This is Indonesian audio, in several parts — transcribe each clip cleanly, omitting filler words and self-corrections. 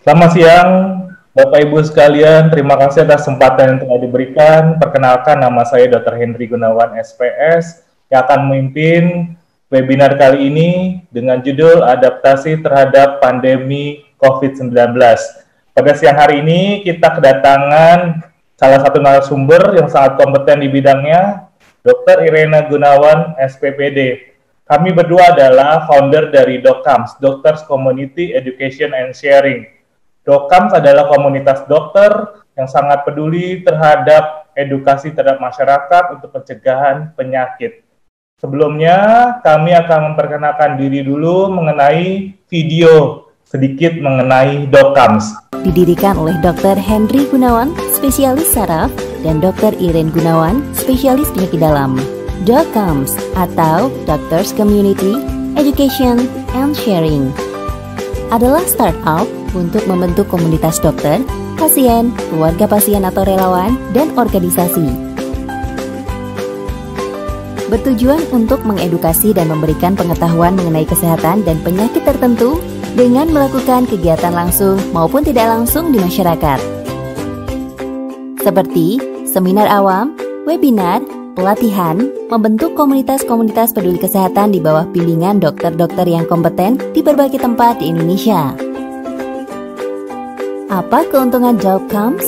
Selamat siang, Bapak Ibu sekalian. Terima kasih atas kesempatan yang telah diberikan. Perkenalkan, nama saya Dr. Hendri Gunawan, SPS, yang akan memimpin webinar kali ini dengan judul Adaptasi Terhadap Pandemi COVID-19. Pada siang hari ini, kita kedatangan salah satu narasumber yang sangat kompeten di bidangnya, Dr. Irena Gunawan, SPPD. Kami berdua adalah founder dari DOCAMS, Doctors Community Education and Sharing. DOCAMS adalah komunitas dokter yang sangat peduli terhadap edukasi terhadap masyarakat untuk pencegahan penyakit. Sebelumnya, kami akan memperkenalkan diri dulu mengenai video sedikit mengenai DOCAMS. Didirikan oleh Dr. Hendri Gunawan, spesialis saraf, dan Dr. Irene Gunawan, spesialis penyakit dalam. DOCAMS atau Doctors Community Education and Sharing adalah startup untuk membentuk komunitas dokter, pasien, keluarga pasien atau relawan, dan organisasi. Bertujuan untuk mengedukasi dan memberikan pengetahuan mengenai kesehatan dan penyakit tertentu dengan melakukan kegiatan langsung maupun tidak langsung di masyarakat. Seperti seminar awam, webinar, pelatihan, membentuk komunitas-komunitas peduli kesehatan di bawah bimbingan dokter-dokter yang kompeten di berbagai tempat di Indonesia. Apa keuntungan DOCAMS?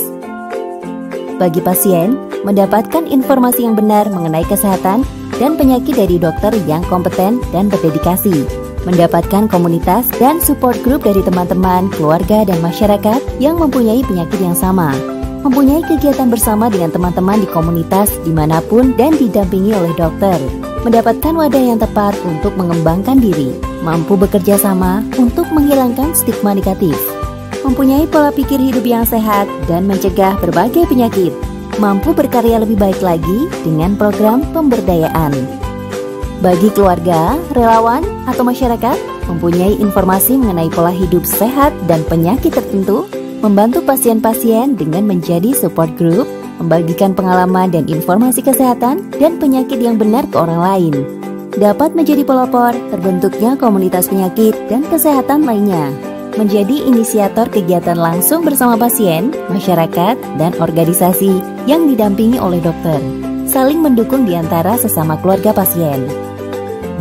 Bagi pasien, mendapatkan informasi yang benar mengenai kesehatan dan penyakit dari dokter yang kompeten dan berdedikasi, mendapatkan komunitas dan support group dari teman-teman, keluarga, dan masyarakat yang mempunyai penyakit yang sama, mempunyai kegiatan bersama dengan teman-teman di komunitas dimanapun dan didampingi oleh dokter, mendapatkan wadah yang tepat untuk mengembangkan diri, mampu bekerja sama untuk menghilangkan stigma negatif, mempunyai pola pikir hidup yang sehat dan mencegah berbagai penyakit, mampu berkarya lebih baik lagi dengan program pemberdayaan. Bagi keluarga, relawan, atau masyarakat, mempunyai informasi mengenai pola hidup sehat dan penyakit tertentu, membantu pasien-pasien dengan menjadi support group, membagikan pengalaman dan informasi kesehatan dan penyakit yang benar ke orang lain. Dapat menjadi pelopor terbentuknya komunitas penyakit dan kesehatan lainnya. Menjadi inisiator kegiatan langsung bersama pasien, masyarakat, dan organisasi yang didampingi oleh dokter. Saling mendukung di antara sesama keluarga pasien.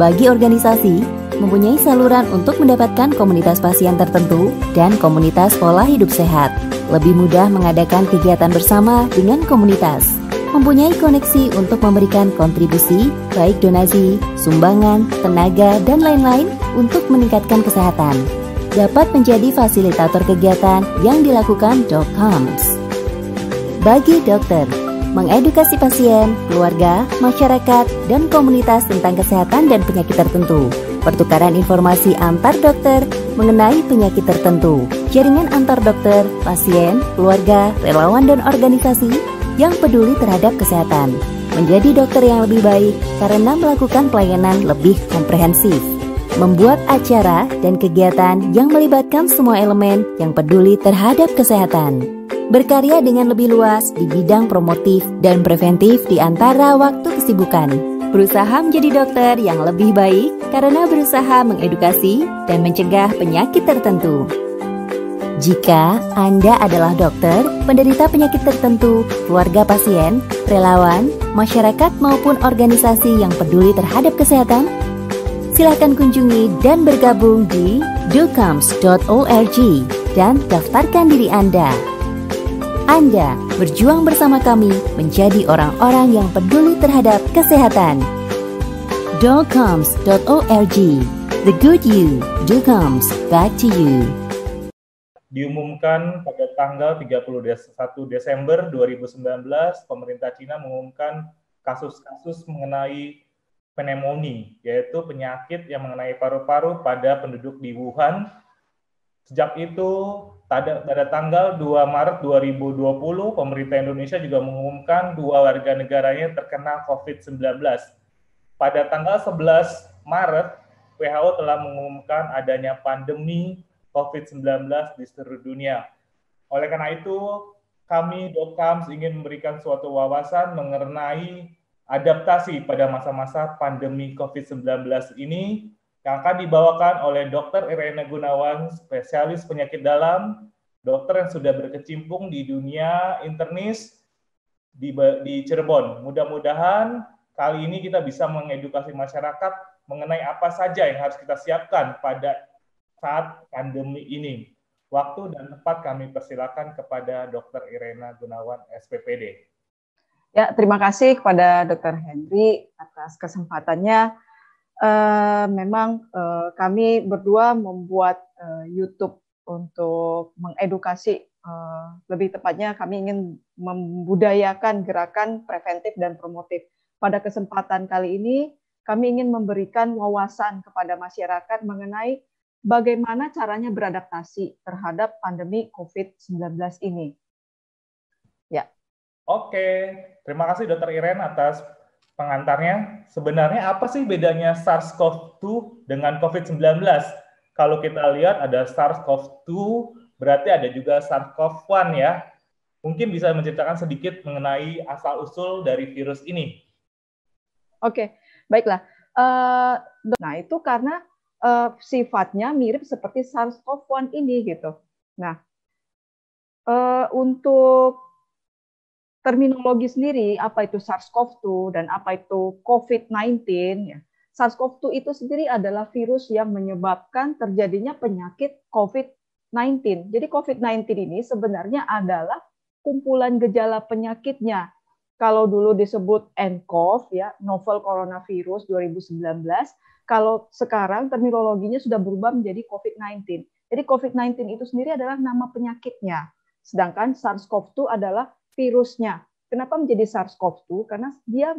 Bagi organisasi, mempunyai saluran untuk mendapatkan komunitas pasien tertentu dan komunitas pola hidup sehat. Lebih mudah mengadakan kegiatan bersama dengan komunitas. Mempunyai koneksi untuk memberikan kontribusi, baik donasi, sumbangan, tenaga, dan lain-lain untuk meningkatkan kesehatan. Dapat menjadi fasilitator kegiatan yang dilakukan DOCAMS. Bagi dokter, mengedukasi pasien, keluarga, masyarakat, dan komunitas tentang kesehatan dan penyakit tertentu. Pertukaran informasi antar dokter mengenai penyakit tertentu. Jaringan antar dokter, pasien, keluarga, relawan, dan organisasi yang peduli terhadap kesehatan. Menjadi dokter yang lebih baik karena melakukan pelayanan lebih komprehensif. Membuat acara dan kegiatan yang melibatkan semua elemen yang peduli terhadap kesehatan. Berkarya dengan lebih luas di bidang promotif dan preventif di antara waktu kesibukan. Berusaha menjadi dokter yang lebih baik karena berusaha mengedukasi dan mencegah penyakit tertentu. Jika Anda adalah dokter, penderita penyakit tertentu, keluarga pasien, relawan, masyarakat maupun organisasi yang peduli terhadap kesehatan, silakan kunjungi dan bergabung di docams.org dan daftarkan diri Anda. Anda berjuang bersama kami menjadi orang-orang yang peduli terhadap kesehatan. docams.org. The good you. DOCAMS, back to you. Diumumkan pada tanggal 31 Desember 2019, pemerintah Cina mengumumkan kasus-kasus mengenai pneumonia, yaitu penyakit yang mengenai paru-paru pada penduduk di Wuhan. Sejak itu, pada tanggal 2 Maret 2020, pemerintah Indonesia juga mengumumkan 2 warga negaranya terkena COVID-19. Pada tanggal 11 Maret, WHO telah mengumumkan adanya pandemi COVID-19 di seluruh dunia. Oleh karena itu, kami DOCAMS ingin memberikan suatu wawasan mengenai adaptasi pada masa-masa pandemi COVID-19 ini yang akan dibawakan oleh Dr. Irena Gunawan, spesialis penyakit dalam, dokter yang sudah berkecimpung di dunia internis di Cirebon. Mudah-mudahan kali ini kita bisa mengedukasi masyarakat mengenai apa saja yang harus kita siapkan pada saat pandemi ini. Waktu dan tempat kami persilakan kepada Dr. Irena Gunawan, SPPD. Ya, terima kasih kepada Dr. Henry atas kesempatannya. Memang kami berdua membuat YouTube untuk mengedukasi, lebih tepatnya kami ingin membudayakan gerakan preventif dan promotif. Pada kesempatan kali ini, kami ingin memberikan wawasan kepada masyarakat mengenai bagaimana caranya beradaptasi terhadap pandemi COVID-19 ini. Ya. Oke, terima kasih Dr. Iren atas pengantarnya. Sebenarnya apa sih bedanya SARS-CoV-2 dengan COVID-19? Kalau kita lihat ada SARS-CoV-2, berarti ada juga SARS-CoV-1 ya. Mungkin bisa menceritakan sedikit mengenai asal-usul dari virus ini. Oke, baiklah. Nah, itu karena sifatnya mirip seperti SARS-CoV-1 ini gitu. Nah, untuk terminologi sendiri, apa itu SARS-CoV-2 dan apa itu COVID-19, ya. SARS-CoV-2 itu sendiri adalah virus yang menyebabkan terjadinya penyakit COVID-19. Jadi COVID-19 ini sebenarnya adalah kumpulan gejala penyakitnya. Kalau dulu disebut nCoV, ya, Novel Coronavirus 2019, kalau sekarang terminologinya sudah berubah menjadi COVID-19. Jadi COVID-19 itu sendiri adalah nama penyakitnya. Sedangkan SARS-CoV-2 adalah virusnya. Kenapa menjadi SARS-CoV-2? Karena dia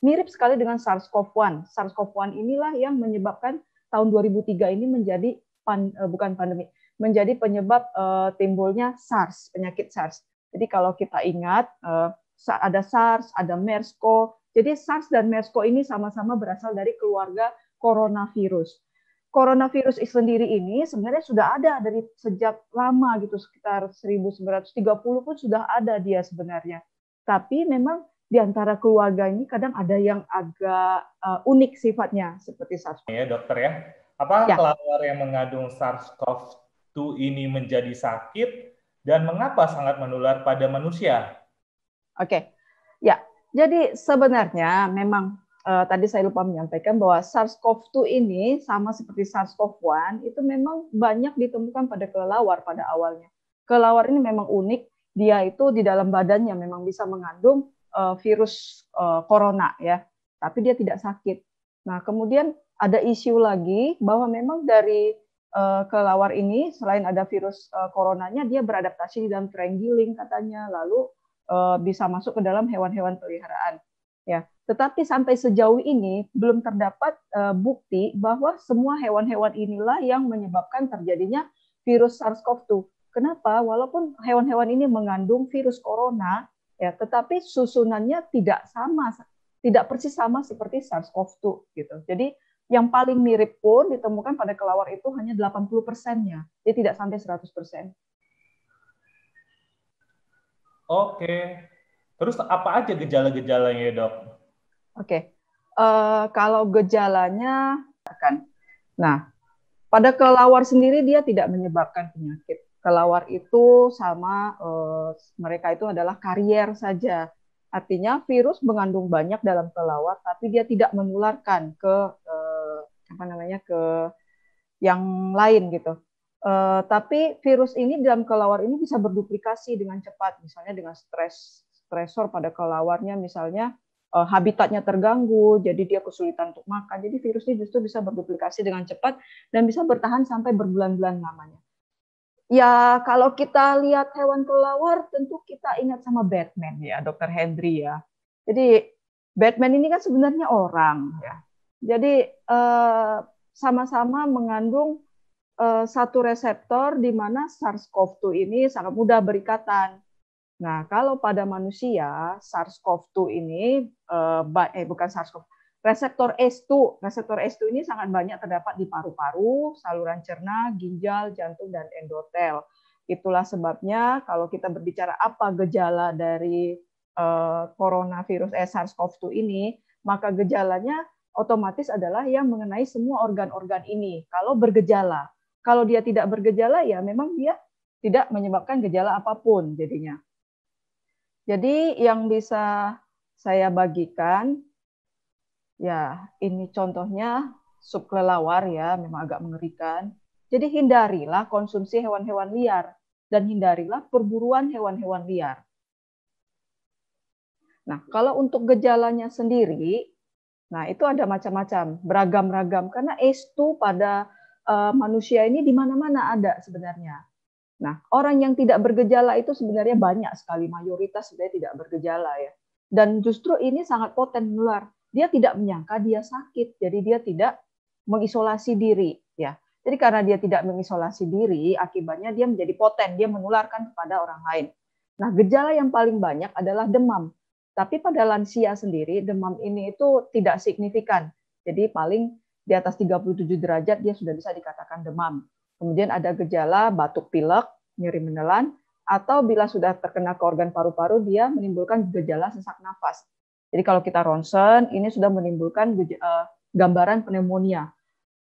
mirip sekali dengan SARS-CoV-1. SARS-CoV-1 inilah yang menyebabkan tahun 2003 ini menjadi menjadi penyebab timbulnya SARS, penyakit SARS. Jadi kalau kita ingat, ada SARS, ada MERS-CoV. Jadi SARS dan MERS-CoV ini sama-sama berasal dari keluarga coronavirus. Coronavirus sendiri ini sebenarnya sudah ada dari sejak lama gitu, sekitar 1930 pun sudah ada dia sebenarnya. Tapi memang di antara keluarga ini kadang ada yang agak unik sifatnya seperti SARS. Ya, dokter ya. Apa kelelawar yang mengandung SARS-CoV-2 ini menjadi sakit dan mengapa sangat menular pada manusia? Oke. Ya. Jadi sebenarnya memang tadi saya lupa menyampaikan bahwa SARS-CoV-2 ini sama seperti SARS-CoV-1 itu memang banyak ditemukan pada kelelawar pada awalnya. Kelelawar ini memang unik, dia itu di dalam badannya memang bisa mengandung virus corona ya, tapi dia tidak sakit. Nah, kemudian ada isu lagi bahwa memang dari kelelawar ini selain ada virus coronanya, dia beradaptasi di dalam terenggiling katanya, lalu bisa masuk ke dalam hewan-hewan peliharaan. Ya, tetapi sampai sejauh ini belum terdapat bukti bahwa semua hewan-hewan inilah yang menyebabkan terjadinya virus SARS-CoV-2. Kenapa? Walaupun hewan-hewan ini mengandung virus corona, ya, tetapi susunannya tidak sama, tidak persis sama seperti SARS-CoV-2 gitu. Jadi yang paling mirip pun ditemukan pada kelelawar itu hanya 80%-nya. Jadi tidak sampai 100%. Oke. Terus apa aja gejala-gejalanya, Dok? Oke. Kalau gejalanya, nah, pada kelelawar sendiri dia tidak menyebabkan penyakit. Kelelawar itu sama, mereka itu adalah karier saja. Artinya virus mengandung banyak dalam kelelawar, tapi dia tidak menularkan ke ke yang lain gitu. Tapi virus ini dalam kelelawar ini bisa berduplikasi dengan cepat, misalnya dengan stresor pada kelelawarnya, misalnya habitatnya terganggu, jadi dia kesulitan untuk makan. Jadi virus ini justru bisa berduplikasi dengan cepat dan bisa bertahan sampai berbulan-bulan lamanya. Ya, kalau kita lihat hewan kelelawar, tentu kita ingat sama Batman ya, Dr. Henry ya. Jadi Batman ini kan sebenarnya orang ya. Jadi sama-sama mengandung satu reseptor di mana SARS-CoV-2 ini sangat mudah berikatan. Nah, kalau pada manusia, SARS-CoV-2 ini, bukan SARS-CoV, reseptor S2. Reseptor S2 ini sangat banyak terdapat di paru-paru, saluran cerna, ginjal, jantung, dan endotel. Itulah sebabnya kalau kita berbicara apa gejala dari coronavirus SARS-CoV-2 ini, maka gejalanya otomatis adalah yang mengenai semua organ-organ ini. Kalau bergejala. Kalau dia tidak bergejala, ya memang dia tidak menyebabkan gejala apapun jadinya. Jadi yang bisa saya bagikan, ya ini contohnya subkelelawar ya, memang agak mengerikan. Jadi hindarilah konsumsi hewan-hewan liar dan hindarilah perburuan hewan-hewan liar. Nah, kalau untuk gejalanya sendiri, nah itu ada macam-macam, beragam-ragam. Karena ACE2 pada manusia ini di mana-mana ada sebenarnya. Nah, orang yang tidak bergejala itu sebenarnya banyak sekali, mayoritas sebenarnya tidak bergejala ya. Dan justru ini sangat poten menular. Dia tidak menyangka dia sakit, jadi dia tidak mengisolasi diri ya. Jadi karena dia tidak mengisolasi diri, akibatnya dia menjadi poten, dia menularkan kepada orang lain. Nah, gejala yang paling banyak adalah demam. Tapi pada lansia sendiri, demam ini itu tidak signifikan. Jadi paling di atas 37 derajat dia sudah bisa dikatakan demam. Kemudian ada gejala batuk pilek, nyeri menelan, atau bila sudah terkena ke organ paru-paru, dia menimbulkan gejala sesak nafas. Jadi kalau kita ronsen, ini sudah menimbulkan gambaran pneumonia.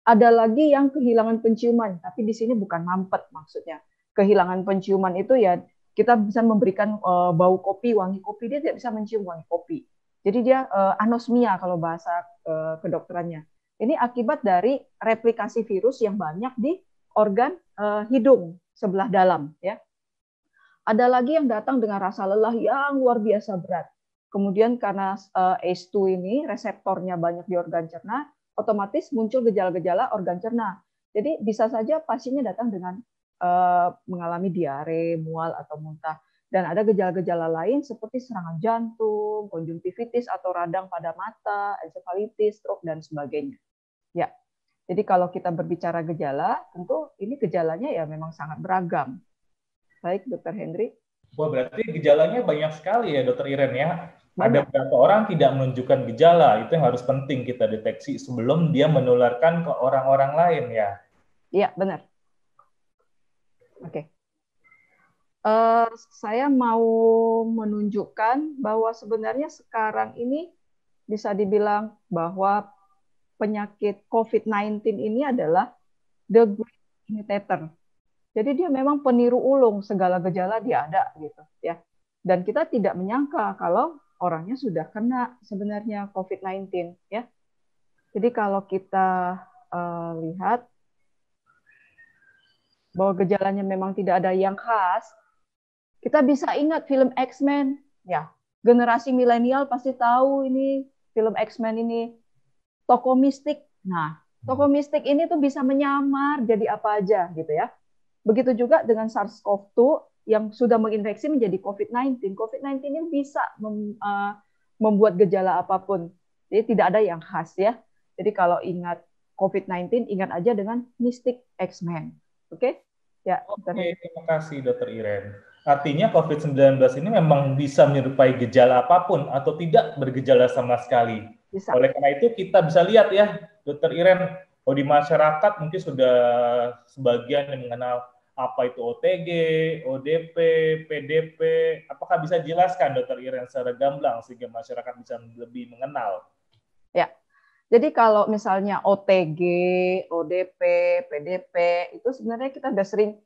Ada lagi yang kehilangan penciuman, tapi di sini bukan mampet maksudnya. Kehilangan penciuman itu ya kita bisa memberikan bau kopi, wangi kopi, dia tidak bisa mencium wangi kopi. Jadi dia anosmia kalau bahasa kedokterannya. Ini akibat dari replikasi virus yang banyak di organ hidung sebelah dalam ya. Ada lagi yang datang dengan rasa lelah yang luar biasa berat. Kemudian karena ACE2 ini reseptornya banyak di organ cerna, otomatis muncul gejala-gejala organ cerna. Jadi bisa saja pasiennya datang dengan mengalami diare, mual atau muntah. Dan ada gejala-gejala lain seperti serangan jantung, konjungtivitis atau radang pada mata, ensefalitis, stroke dan sebagainya. Ya. Jadi kalau kita berbicara gejala, tentu ini gejalanya ya memang sangat beragam. Baik, Dr. Hendri. Wah, berarti gejalanya banyak sekali ya, Dr. Iren ya. Banyak. Ada beberapa orang tidak menunjukkan gejala, itu yang harus penting kita deteksi sebelum dia menularkan ke orang-orang lain ya. Iya, benar. Oke. Saya mau menunjukkan bahwa sebenarnya sekarang ini bisa dibilang bahwa penyakit COVID-19 ini adalah the great imitator. Jadi dia memang peniru ulung, segala gejala dia ada gitu ya. Dan kita tidak menyangka kalau orangnya sudah kena sebenarnya COVID-19 ya. Jadi kalau kita lihat bahwa gejalanya memang tidak ada yang khas, kita bisa ingat film X-Men ya. Generasi milenial pasti tahu ini film X-Men ini tokoh mistik. Nah, tokoh mistik ini tuh bisa menyamar jadi apa aja gitu ya. Begitu juga dengan SARS-CoV-2 yang sudah menginfeksi menjadi COVID-19. COVID-19 ini bisa membuat gejala apapun. Jadi tidak ada yang khas ya. Jadi kalau ingat COVID-19, ingat aja dengan Mystic X-Men. Oke? Ya, Oke, terima kasih Dr. Iren. Artinya COVID-19 ini memang bisa menyerupai gejala apapun atau tidak bergejala sama sekali. Bisa. Oleh karena itu kita bisa lihat ya, Dr. Iren, di masyarakat mungkin sudah sebagian yang mengenal apa itu OTG, ODP, PDP. Apakah bisa dijelaskan Dr. Iren secara gamblang sehingga masyarakat bisa lebih mengenal? Ya, jadi kalau misalnya OTG, ODP, PDP, itu sebenarnya kita sudah sering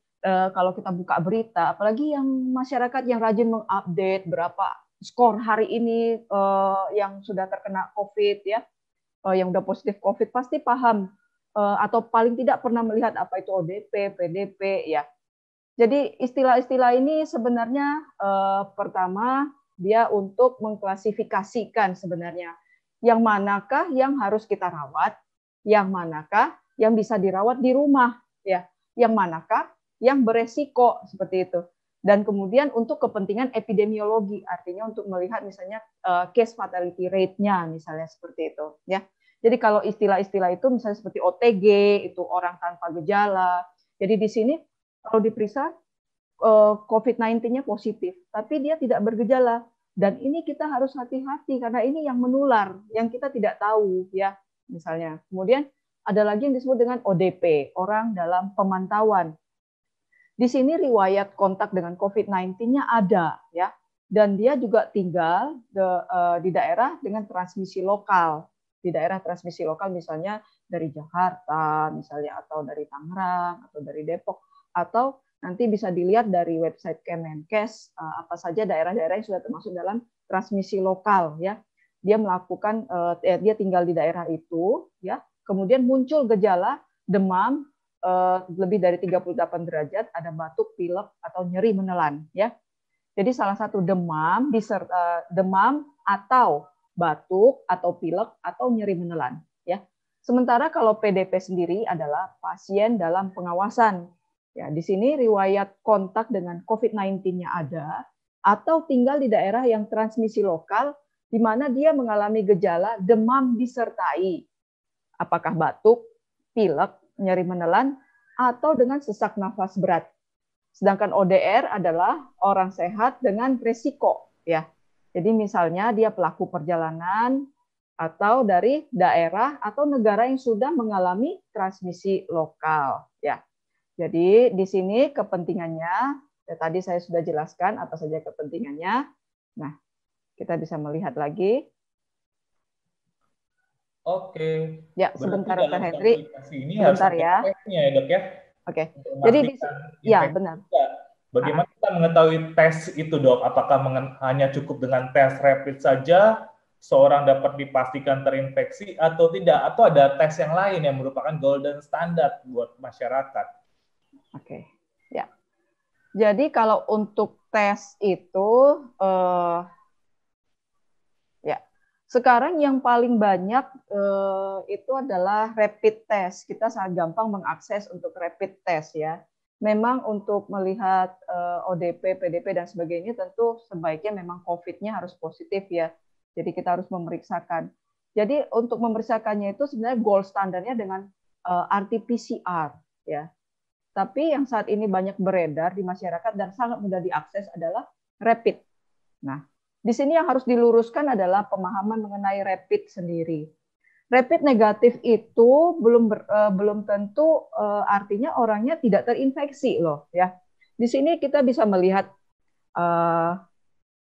kalau kita buka berita, apalagi yang masyarakat yang rajin mengupdate berapa skor hari ini yang sudah terkena COVID ya, yang udah positif COVID pasti paham atau paling tidak pernah melihat apa itu ODP, PDP ya. Jadi istilah-istilah ini sebenarnya pertama dia untuk mengklasifikasikan sebenarnya yang manakah yang harus kita rawat, yang manakah yang bisa dirawat di rumah ya, yang manakah yang beresiko seperti itu. Dan kemudian untuk kepentingan epidemiologi, artinya untuk melihat misalnya case fatality rate-nya misalnya seperti itu ya. Jadi kalau istilah-istilah itu misalnya seperti OTG itu orang tanpa gejala. Jadi di sini kalau diperiksa COVID-19-nya positif, tapi dia tidak bergejala. Dan ini kita harus hati-hati karena ini yang menular, yang kita tidak tahu ya misalnya. Kemudian ada lagi yang disebut dengan ODP, orang dalam pemantauan. Di sini riwayat kontak dengan COVID-19-nya ada ya, dan dia juga tinggal di daerah dengan transmisi lokal. Di daerah transmisi lokal misalnya dari Jakarta misalnya, atau dari Tangerang atau dari Depok, atau nanti bisa dilihat dari website Kemenkes apa saja daerah-daerah yang sudah termasuk dalam transmisi lokal ya. Dia melakukan dia tinggal di daerah itu ya, kemudian muncul gejala demam lebih dari 38 derajat, ada batuk, pilek atau nyeri menelan ya. Jadi salah satu demam diserta demam atau batuk atau pilek atau nyeri menelan ya. Sementara kalau PDP sendiri adalah pasien dalam pengawasan. Ya, di sini riwayat kontak dengan COVID-19-nya ada atau tinggal di daerah yang transmisi lokal di mana dia mengalami gejala demam disertai apakah batuk, pilek, nyeri menelan atau dengan sesak nafas berat. Sedangkan ODR adalah orang sehat dengan resiko ya. Jadi misalnya dia pelaku perjalanan atau dari daerah atau negara yang sudah mengalami transmisi lokal ya. Jadi di sini kepentingannya ya, tadi saya sudah jelaskan apa saja kepentingannya. Nah, kita bisa melihat lagi. Oke. Ya, Berarti sebentar dalam Dr. Hendri. aplikasi ini harus Sebentar ada ya. tesnya ya, Dok ya? Oke. Untuk Jadi memastikan ya infeksi benar. juga. Bagaimana kita mengetahui tes itu, Dok? Apakah hanya cukup dengan tes rapid saja seorang dapat dipastikan terinfeksi atau tidak? Atau ada tes yang lain yang merupakan golden standard buat masyarakat? Oke, ya. Jadi kalau untuk tes itu, ya sekarang yang paling banyak itu adalah rapid test. Kita sangat gampang mengakses untuk rapid test ya. Memang untuk melihat ODP, PDP dan sebagainya tentu sebaiknya memang COVID-nya harus positif ya. Jadi kita harus memeriksakan. Jadi untuk memeriksakannya itu sebenarnya gold standarnya dengan RT-PCR ya. Tapi yang saat ini banyak beredar di masyarakat dan sangat mudah diakses adalah rapid. Nah, di sini yang harus diluruskan adalah pemahaman mengenai rapid sendiri. Rapid negatif itu belum tentu artinya orangnya tidak terinfeksi loh ya. Di sini kita bisa melihat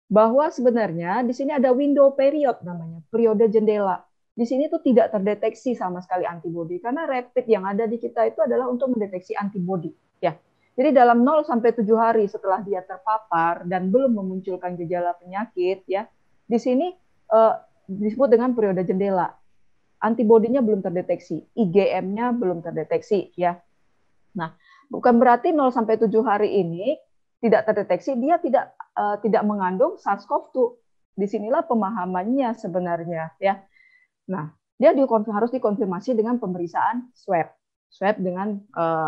bahwa sebenarnya di sini ada window period namanya, periode jendela. Di sini tuh tidak terdeteksi sama sekali antibodi karena rapid yang ada di kita itu adalah untuk mendeteksi antibodi ya. Jadi dalam 0 sampai 7 hari setelah dia terpapar dan belum memunculkan gejala penyakit ya. Di sini disebut dengan periode jendela. Antibodinya belum terdeteksi, IgM-nya belum terdeteksi ya. Nah, bukan berarti 0 sampai 7 hari ini tidak terdeteksi dia tidak mengandung SARS-CoV-2. Disinilah pemahamannya sebenarnya ya. Nah, dia harus dikonfirmasi dengan pemeriksaan swab dengan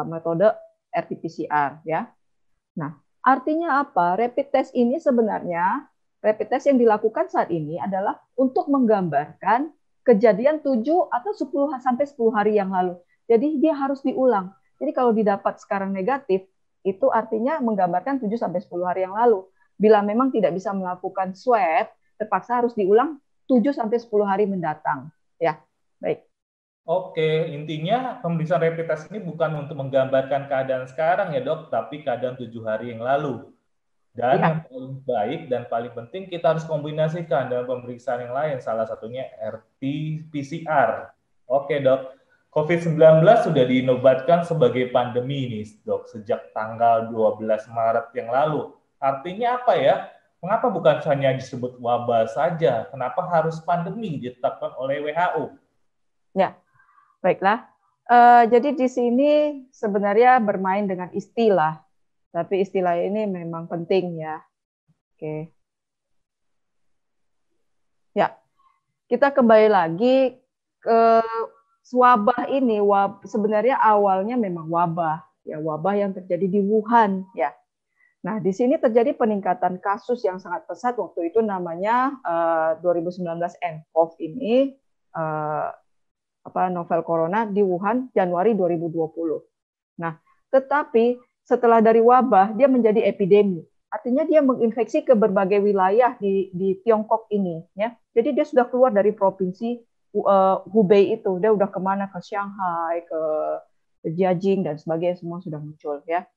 metode RT-PCR ya. Nah, artinya apa? Rapid test ini sebenarnya rapid test yang dilakukan saat ini adalah untuk menggambarkan kejadian 7 atau 10 sampai 10 hari yang lalu. Jadi dia harus diulang. Jadi kalau didapat sekarang negatif, itu artinya menggambarkan 7 sampai 10 hari yang lalu. Bila memang tidak bisa melakukan swab, terpaksa harus diulang 7 sampai 10 hari mendatang. Ya, baik. Oke, intinya pemeriksaan rapid test ini bukan untuk menggambarkan keadaan sekarang ya dok, tapi keadaan 7 hari yang lalu. Dan yang paling baik dan paling penting kita harus kombinasikan dengan pemeriksaan yang lain, salah satunya RT-PCR. Oke dok, COVID-19 sudah dinobatkan sebagai pandemi nih dok, sejak tanggal 12 Maret yang lalu. Artinya apa ya? Mengapa bukan hanya disebut wabah saja? Kenapa harus pandemi ditetapkan oleh WHO? Ya, baiklah. Jadi di sini sebenarnya bermain dengan istilah, tapi istilah ini memang penting ya. Oke. Ya, kita kembali lagi ke wabah ini. Sebenarnya awalnya memang wabah, ya wabah yang terjadi di Wuhan ya. Nah, di sini terjadi peningkatan kasus yang sangat pesat waktu itu namanya 2019 nCoV ini novel corona di Wuhan Januari 2020. Nah, tetapi setelah dari wabah dia menjadi epidemi. Artinya dia menginfeksi ke berbagai wilayah di Tiongkok ini ya. Jadi dia sudah keluar dari provinsi Hubei itu. Dia udah kemana, ke Shanghai, ke Jiaxing dan sebagainya, semua sudah muncul ya.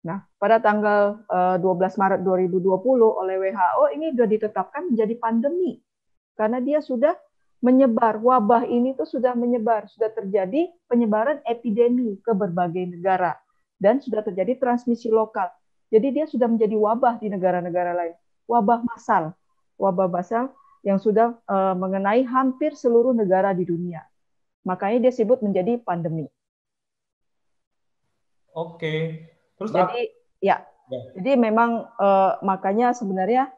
Nah, pada tanggal 12 Maret 2020 oleh WHO ini sudah ditetapkan menjadi pandemi. Karena dia sudah menyebar, wabah ini tuh sudah menyebar, sudah terjadi penyebaran epidemi ke berbagai negara. dan sudah terjadi transmisi lokal. Jadi dia sudah menjadi wabah di negara-negara lain, wabah masal yang sudah mengenai hampir seluruh negara di dunia. Makanya dia sebut menjadi pandemi. Oke. Terus jadi jadi memang makanya sebenarnya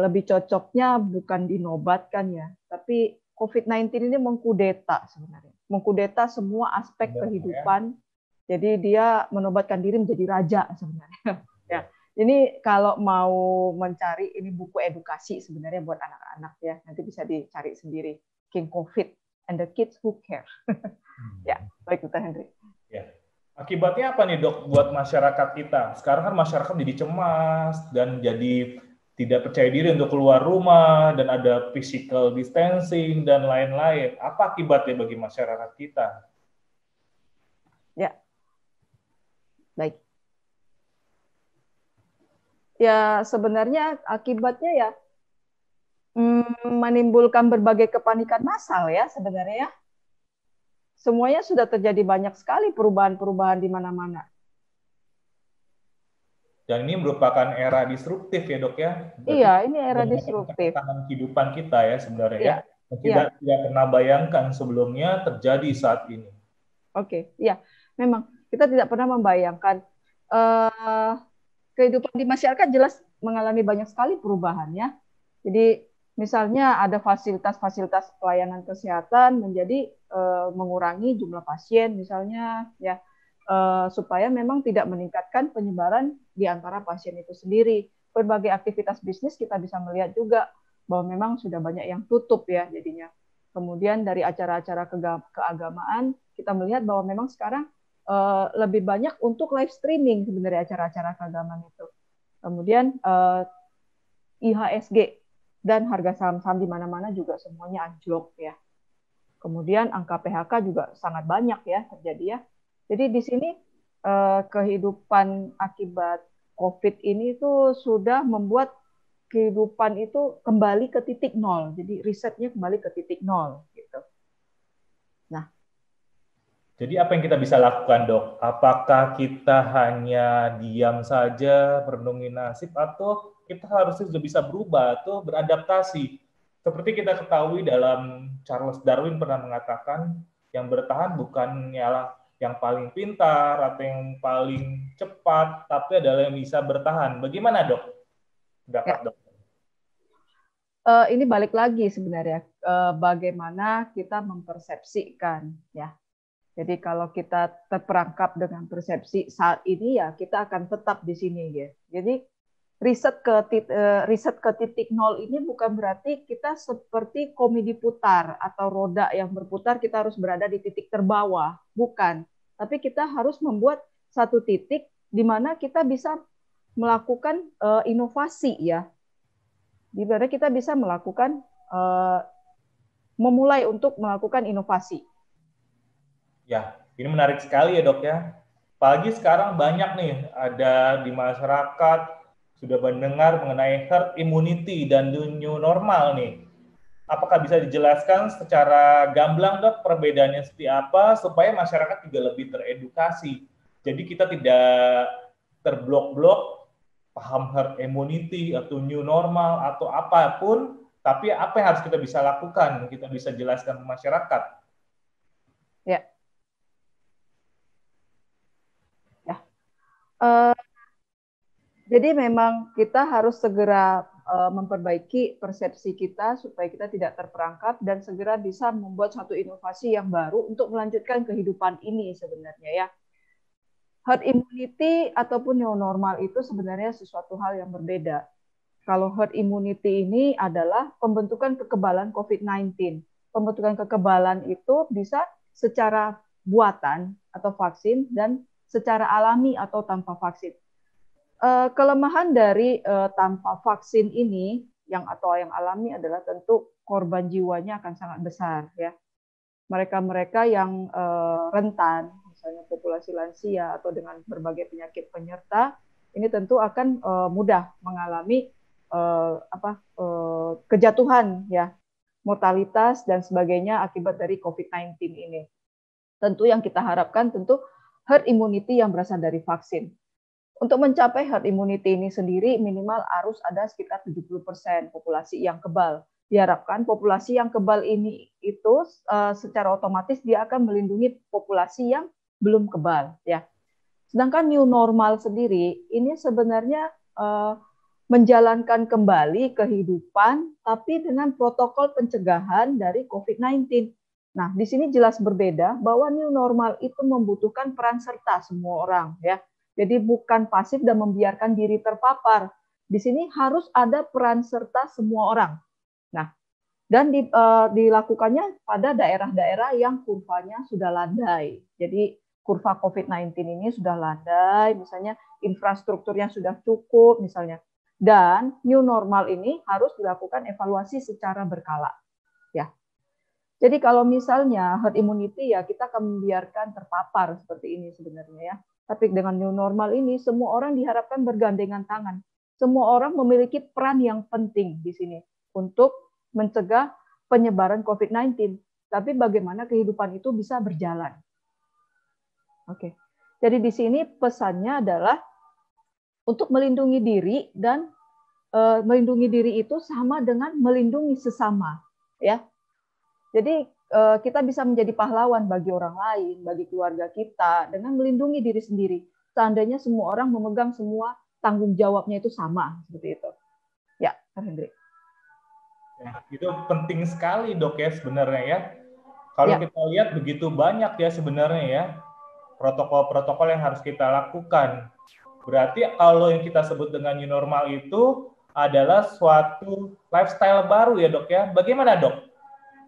lebih cocoknya bukan dinobatkan ya, tapi COVID-19 ini mengkudeta sebenarnya, mengkudeta semua aspek kehidupan. Jadi dia menobatkan diri menjadi raja sebenarnya. Ya, ini kalau mau mencari ini buku edukasi sebenarnya buat anak-anak ya, nanti bisa dicari sendiri, King COVID and the Kids Who Care. Ya, baik Dr. Henry. Ya. Akibatnya apa nih dok buat masyarakat kita? Sekarang kan masyarakat jadi cemas dan jadi tidak percaya diri untuk keluar rumah dan ada physical distancing dan lain-lain. Apa akibatnya bagi masyarakat kita? Ya, baik. Ya sebenarnya akibatnya ya menimbulkan berbagai kepanikan massal ya sebenarnya ya. Semuanya sudah terjadi banyak sekali perubahan-perubahan di mana-mana. Dan ini merupakan era disruptif ya dok ya? Berarti iya, ini era disruptif. Kehidupan kita ya sebenarnya ya. Tidak pernah bayangkan sebelumnya terjadi saat ini. Oke, iya. Memang kita tidak pernah membayangkan kehidupan di masyarakat jelas mengalami banyak sekali perubahannya. Jadi misalnya ada fasilitas-fasilitas pelayanan kesehatan menjadi mengurangi jumlah pasien misalnya ya, supaya memang tidak meningkatkan penyebaran di antara pasien itu sendiri. Berbagai aktivitas bisnis kita bisa melihat juga bahwa memang sudah banyak yang tutup ya jadinya. Kemudian dari acara-acara keagamaan kita melihat bahwa memang sekarang lebih banyak untuk live streaming sebenarnya acara-acara keagamaan itu. Kemudian IHSG dan harga saham-saham di mana-mana juga semuanya anjlok ya. Kemudian angka PHK juga sangat banyak ya terjadi ya. Jadi di sini kehidupan akibat COVID ini itu sudah membuat kehidupan itu kembali ke titik nol. Jadi risetnya kembali ke titik nol gitu. Nah, jadi apa yang kita bisa lakukan dok? Apakah kita hanya diam saja, merenungi nasib, atau kita harusnya sudah bisa berubah atau beradaptasi? Seperti kita ketahui dalam Charles Darwin pernah mengatakan, yang bertahan bukan yang paling pintar atau yang paling cepat, tapi adalah yang bisa bertahan. Bagaimana dok? Dapat dok? Ini balik lagi sebenarnya bagaimana kita mempersepsikan ya. Jadi kalau kita terperangkap dengan persepsi saat ini ya kita akan tetap di sini ya. Jadi riset ke titik nol ini bukan berarti kita seperti komedi putar atau roda yang berputar kita harus berada di titik terbawah, bukan. Tapi kita harus membuat satu titik di mana kita bisa melakukan inovasi ya. Di mana kita bisa melakukan memulai untuk melakukan inovasi. Ya, ini menarik sekali ya dok ya. Apalagi sekarang banyak nih ada di masyarakat sudah mendengar mengenai herd immunity dan new normal nih. Apakah bisa dijelaskan secara gamblang dok perbedaannya seperti apa supaya masyarakat juga lebih teredukasi. Jadi kita tidak terblok-blok paham herd immunity atau new normal atau apapun, tapi apa yang harus kita bisa lakukan, kita bisa jelaskan ke masyarakat. Ya. Jadi memang kita harus segera memperbaiki persepsi kita supaya kita tidak terperangkap dan segera bisa membuat satu inovasi yang baru untuk melanjutkan kehidupan ini sebenarnya ya. Herd immunity ataupun new normal itu sebenarnya sesuatu hal yang berbeda. Kalau herd immunity ini adalah pembentukan kekebalan COVID-19. Pembentukan kekebalan itu bisa secara buatan atau vaksin dan secara alami atau tanpa vaksin. Kelemahan dari tanpa vaksin ini yang alami adalah tentu korban jiwanya akan sangat besar ya. Mereka yang rentan, misalnya populasi lansia atau dengan berbagai penyakit penyerta, ini tentu akan mudah mengalami kejatuhan ya, mortalitas dan sebagainya akibat dari COVID-19 ini. Tentu yang kita harapkan tentu herd immunity yang berasal dari vaksin. Untuk mencapai herd immunity ini sendiri minimal harus ada sekitar 70% populasi yang kebal. Diharapkan populasi yang kebal ini itu secara otomatis dia akan melindungi populasi yang belum kebal, ya. Sedangkan new normal sendiri ini sebenarnya menjalankan kembali kehidupan tapi dengan protokol pencegahan dari COVID-19. Nah, di sini jelas berbeda bahwa new normal itu membutuhkan peran serta semua orang, ya. Jadi bukan pasif dan membiarkan diri terpapar. Di sini harus ada peran serta semua orang. Nah, dan dilakukannya pada daerah-daerah yang kurvanya sudah landai. Jadi kurva COVID-19 ini sudah landai, misalnya infrastrukturnya sudah cukup, misalnya. Dan new normal ini harus dilakukan evaluasi secara berkala. Ya. Jadi kalau misalnya herd immunity ya kita akan membiarkan terpapar seperti ini sebenarnya ya. Tapi dengan new normal ini semua orang diharapkan bergandengan tangan. Semua orang memiliki peran yang penting di sini untuk mencegah penyebaran COVID-19. Tapi bagaimana kehidupan itu bisa berjalan. Oke. Jadi di sini pesannya adalah untuk melindungi diri dan melindungi diri itu sama dengan melindungi sesama, ya. Jadi kita bisa menjadi pahlawan bagi orang lain, bagi keluarga kita dengan melindungi diri sendiri. Seandainya semua orang memegang semua tanggung jawabnya itu sama seperti itu. Ya, Pak Hendrik. Ya, itu penting sekali dok ya sebenarnya ya. Kalau kita lihat begitu banyak ya sebenarnya ya protokol-protokol yang harus kita lakukan. Berarti kalau yang kita sebut dengan new normal itu adalah suatu lifestyle baru ya dok ya. Bagaimana dok?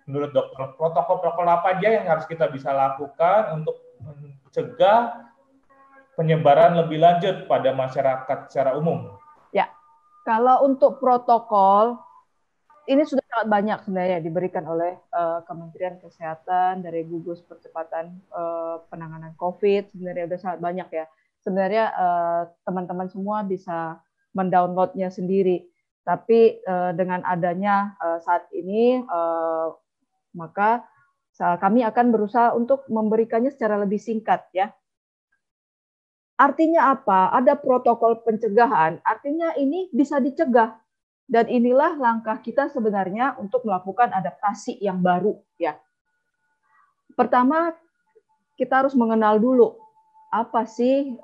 Menurut dokter, protokol-protokol apa aja yang harus kita bisa lakukan untuk mencegah penyebaran lebih lanjut pada masyarakat secara umum? Ya, kalau untuk protokol, ini sudah sangat banyak sebenarnya diberikan oleh Kementerian Kesehatan dari gugus percepatan penanganan COVID. Sebenarnya sudah sangat banyak ya. Sebenarnya teman-teman semua bisa mendownloadnya sendiri. Tapi dengan adanya saat ini, maka kami akan berusaha untuk memberikannya secara lebih singkat ya. Artinya apa? Ada protokol pencegahan, artinya ini bisa dicegah. Dan inilah langkah kita sebenarnya untuk melakukan adaptasi yang baru ya. Pertama, kita harus mengenal dulu apa sih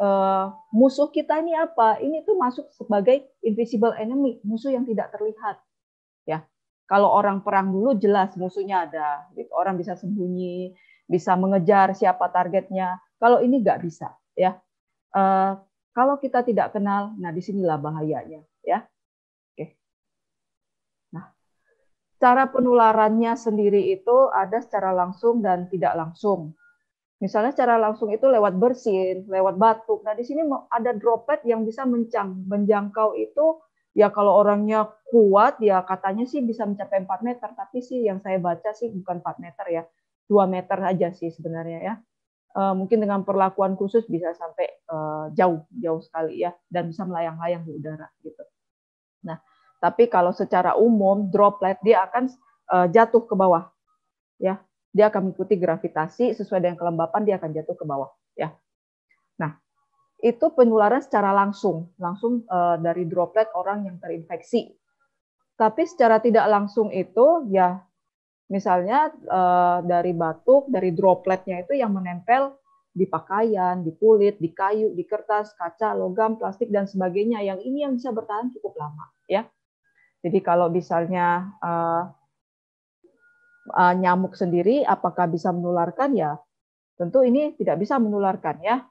musuh kita ini apa? Ini tuh masuk sebagai invisible enemy, musuh yang tidak terlihat. Ya. Kalau orang perang dulu jelas musuhnya ada, gitu. Orang bisa sembunyi, bisa mengejar siapa targetnya. Kalau ini nggak bisa, ya. Kalau kita tidak kenal, nah disinilah bahayanya, ya. Oke. Nah, cara penularannya sendiri itu ada secara langsung dan tidak langsung. Misalnya secara langsung itu lewat bersin, lewat batuk. Nah di sini ada droplet yang bisa menjangkau itu. Ya kalau orangnya kuat ya katanya sih bisa mencapai 4 meter, tapi sih yang saya baca sih bukan 4 meter ya, 2 meter aja sih sebenarnya ya. Mungkin dengan perlakuan khusus bisa sampai jauh sekali ya, dan bisa melayang-layang di udara gitu. Nah, tapi kalau secara umum droplet dia akan jatuh ke bawah ya, dia akan mengikuti gravitasi sesuai dengan kelembapan dia akan jatuh ke bawah ya. Nah, itu penularan secara langsung dari droplet orang yang terinfeksi. Tapi secara tidak langsung itu ya misalnya dari batuk, dari dropletnya itu yang menempel di pakaian, di kulit, di kayu, di kertas, kaca, logam, plastik dan sebagainya. Yang ini yang bisa bertahan cukup lama ya. Jadi kalau misalnya nyamuk sendiri apakah bisa menularkan ya? Tentu ini tidak bisa menularkan ya.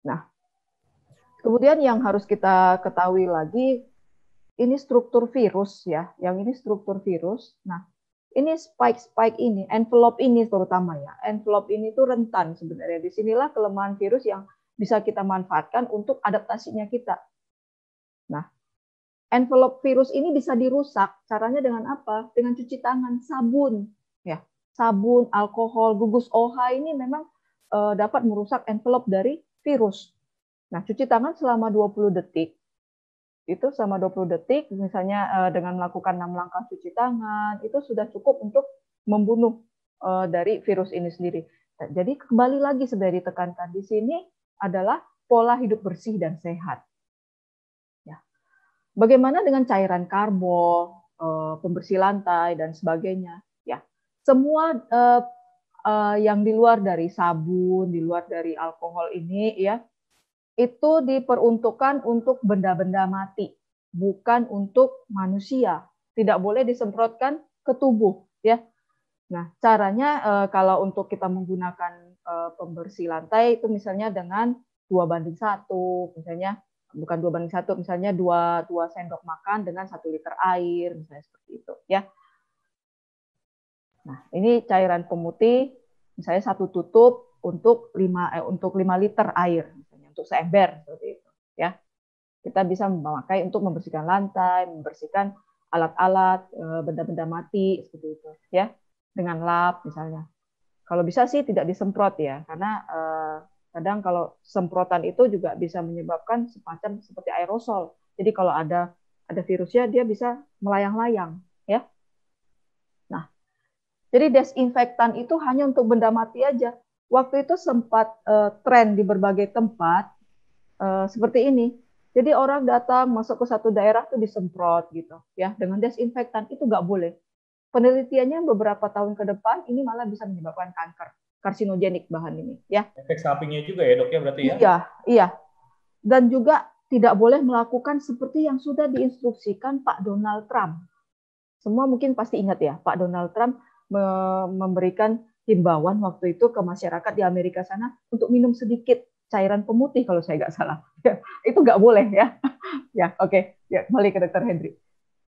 Nah, kemudian yang harus kita ketahui lagi, ini struktur virus ya, yang ini struktur virus. Nah, ini spike ini, envelope ini terutama ya, envelope ini tuh rentan sebenarnya. Disinilah kelemahan virus yang bisa kita manfaatkan untuk adaptasinya kita. Nah, envelope virus ini bisa dirusak. Caranya dengan apa? Dengan cuci tangan, sabun, ya, sabun, alkohol, gugus OH ini memang dapat merusak envelope dari virus. Nah, cuci tangan selama 20 detik. Itu selama 20 detik, misalnya dengan melakukan 6 langkah cuci tangan, itu sudah cukup untuk membunuh dari virus ini sendiri. Jadi kembali lagi sebenarnya ditekankan di sini adalah pola hidup bersih dan sehat. Ya. Bagaimana dengan cairan karbon, pembersih lantai dan sebagainya? Ya, semua yang di luar dari sabun, di luar dari alkohol ini, ya, itu diperuntukkan untuk benda-benda mati, bukan untuk manusia. Tidak boleh disemprotkan ke tubuh, ya. Nah, caranya kalau untuk kita menggunakan pembersih lantai itu misalnya dengan 2:1, misalnya bukan 2:1, misalnya 2 sendok makan dengan 1 liter air, misalnya seperti itu, ya. Nah, ini cairan pemutih, misalnya 1 tutup untuk 5 liter air, misalnya untuk seember seperti itu, ya. Kita bisa memakai untuk membersihkan lantai, membersihkan alat-alat, benda-benda mati seperti itu, ya. Dengan lap misalnya. Kalau bisa sih tidak disemprot ya, karena kadang kalau semprotan itu juga bisa menyebabkan semacam seperti aerosol. Jadi kalau ada virusnya dia bisa melayang-layang, ya. Nah, jadi desinfektan itu hanya untuk benda mati aja. Waktu itu sempat tren di berbagai tempat seperti ini. Jadi orang datang masuk ke satu daerah tuh disemprot gitu, ya, dengan desinfektan. Itu nggak boleh. Penelitiannya beberapa tahun ke depan ini malah bisa menyebabkan kanker, karsinogenik bahan ini, ya. Efek sampingnya juga ya, Dok, ya, berarti ya? Iya, iya. Dan juga tidak boleh melakukan seperti yang sudah diinstruksikan Pak Donald Trump. Semua mungkin pasti ingat ya, Pak Donald Trump memberikan himbauan waktu itu ke masyarakat di Amerika sana untuk minum sedikit cairan pemutih kalau saya nggak salah. Itu nggak boleh ya. Ya, oke. Ya, kembali ke Dr. Hendri.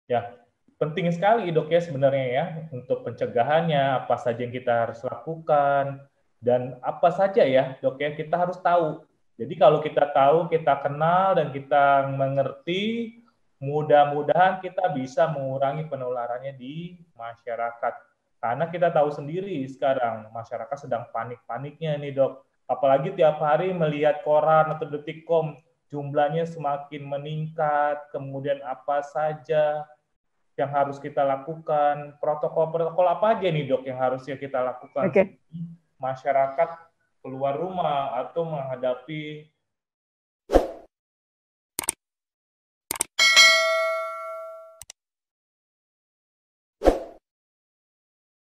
Ya, penting sekali Dok ya sebenarnya ya untuk pencegahannya, apa saja yang kita harus lakukan, dan apa saja ya Dok ya kita harus tahu. Jadi kalau kita tahu, kita kenal, dan kita mengerti, mudah-mudahan kita bisa mengurangi penularannya di masyarakat. Karena kita tahu sendiri sekarang masyarakat sedang panik-paniknya nih Dok. Apalagi tiap hari melihat koran atau detikcom, jumlahnya semakin meningkat, kemudian apa saja yang harus kita lakukan, protokol-protokol apa aja nih Dok yang harusnya kita lakukan Oke. masyarakat keluar rumah atau menghadapi